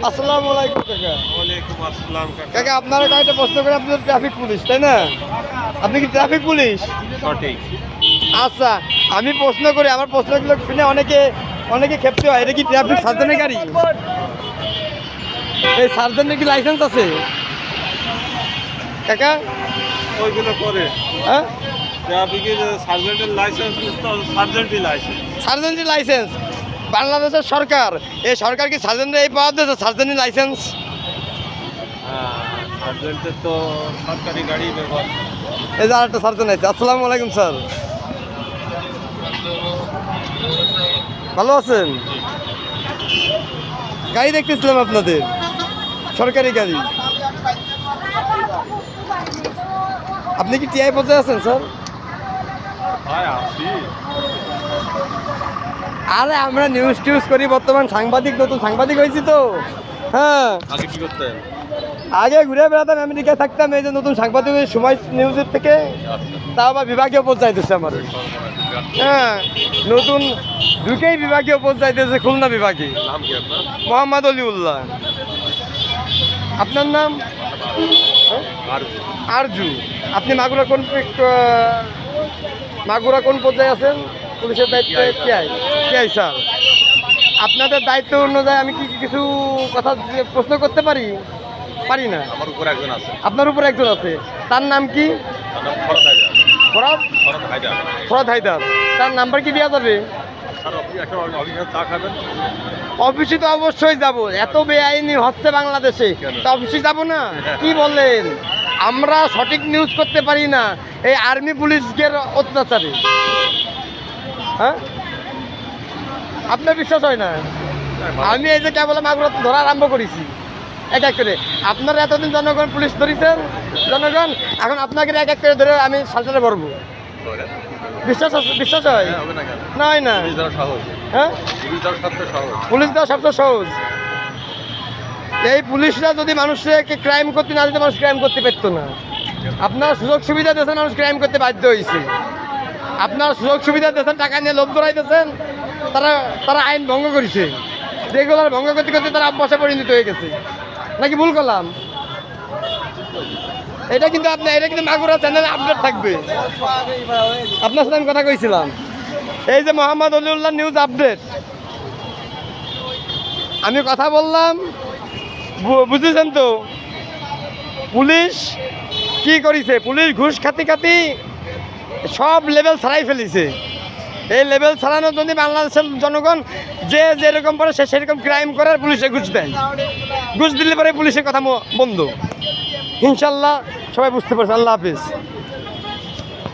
আসসালামু আলাইকুম কাকা। ওয়ালাইকুম আসসালাম কাকা। কাকা আপনারা কয়েকটা প্রশ্ন করে, আপনি ট্রাফিক পুলিশ তাই না? আপনি কি ট্রাফিক পুলিশ? সঠিক। আচ্ছা, আমি প্রশ্ন করি, আমার প্রশ্নগুলো শুনে অনেকে ক্ষেপ্ত হয়। এটা কি ট্রাফিক সার্জনের গাড়ি? এই সার্জনের কি লাইসেন্স আছে কাকা? ওইগুলো করে হ্যাঁ, ট্রাফিকের সার্জেন্টের লাইসেন্স তো সার্জেন্টই লাইসেন্স। সার্জেন্টের লাইসেন্স বাংলাদেশের সরকার, এই সরকার কি সার্জেন্টের এই পাওয়া দিয়েছে সার্জেন্টের লাইসেন্স? সার্জেন্টের তো সরকারি গাড়ি ব্যবহার। এই যে আরেকটা সার্জেন্ট আছে। আসসালামু আলাইকুম স্যার, ভালো আছেন? গাড়ি দেখতেছিলাম আপনাদের, সরকারি গাড়ি। আপনি কি টিআই পর্যায়ে আছেন স্যার? হয় আসি। আরে আমরা নিউজ টিউজ করি, বর্তমান সাংবাদিক, নতুন সাংবাদিক হয়েছি তো। হ্যাঁ, আগে কি করতেন? আগে ঘুরে বেড়াতাম, আমেরিকায় থাকতাম। এই যে নতুন সাংবাদিক সময় নিউজের থেকে, তাও আবার বিভাগীয় পর্যায়ে দিচ্ছে আমার। হ্যাঁ, নতুন ঢুকেই বিভাগীয় পর্যায়ে দিয়েছে, খুলনা বিভাগে। নাম কি আপনার? মোহাম্মদ অলিউল্লাহ। আপনার নাম? আর আরজু। আপনি মাগুরা কোন পর্যায়ে আছেন? পুলিশের দায়িত্বে? TI sir. আপনাদের দায়িত্ব অনুযায়ী আমি কি কিছু কথা প্রশ্ন করতে পারি? পারি না? আমার উপর একজন আছে। আপনার উপর একজন আছে, তার নাম কি? তার নাম ফরদ হায়দার। ফরদ হায়দার। ফরদ হায়দার। তার নাম্বার কি দেওয়া যাবে? স্যার আপনি একটা অফিসে চা খাবেন? অফিসে তো অবশ্যই যাব, এত বেআইনি হচ্ছে বাংলাদেশে, তা অফিসে যাব না? কি বলেন, আমরা সঠিক নিউজ করতে পারি না এই আর্মি পুলিশদের অত্যাচারে। হ্যাঁ, আপনার বিশ্বাস হয় না? আমি এই যে কেবল মাগুরা ধরা আরম্ভ করেছি এক এক করে। আপনারা এতদিন জনগণ পুলিশ ধরেছেন, জনগণ এখন আপনাকে এক এক করে ধরে আমি সালটারে ভরবো। বিশ্বাস আছে? বিশ্বাস হয় না? হয় না? হ্যাঁ, পুলিশ দেওয়া সবচেয়ে সহজ। এই পুলিশরা যদি মানুষকে ক্রাইম করতে না দিতে, মানুষ ক্রাইম করতে পারতো না। আপনার সুযোগ সুবিধা দিয়েছেন, মানুষ ক্রাইম করতে বাধ্য হয়েছে। আপনার সুযোগ সুবিধা দিয়েছেন, টাকা নিয়ে লোভ ধরাইতেছেন, তারা আইন ভঙ্গ করেছে। রেগুলার ভঙ্গ করতে করতে তারা অভ্যাসে পরিণত হয়ে গেছে। নাকি ভুল করলাম? এটা কিন্তু মাগুরা চ্যানেলে আপডেট থাকবে। আপনার সাথে আমি কথা কইছিলাম, এই যে মোহাম্মদ অলিউল্লাহ নিউজ আপডেট, আমি কথা বললাম, বুঝেছেন তো? পুলিশ কি করেছে? পুলিশ ঘুষ খাতি সব লেভেল ছাড়াই ফেলেছে। এই লেভেল ছাড়ানোর জন্য বাংলাদেশের জনগণ যে যেরকম করে সে সেরকম ক্রাইম করে, আর পুলিশে ঘুষ দেয়। ঘুষ দিলে পরে পুলিশের কথা বন্ধ। ইনশাল্লাহ সবাই বুঝতে পারছে। আল্লাহ হাফিজ।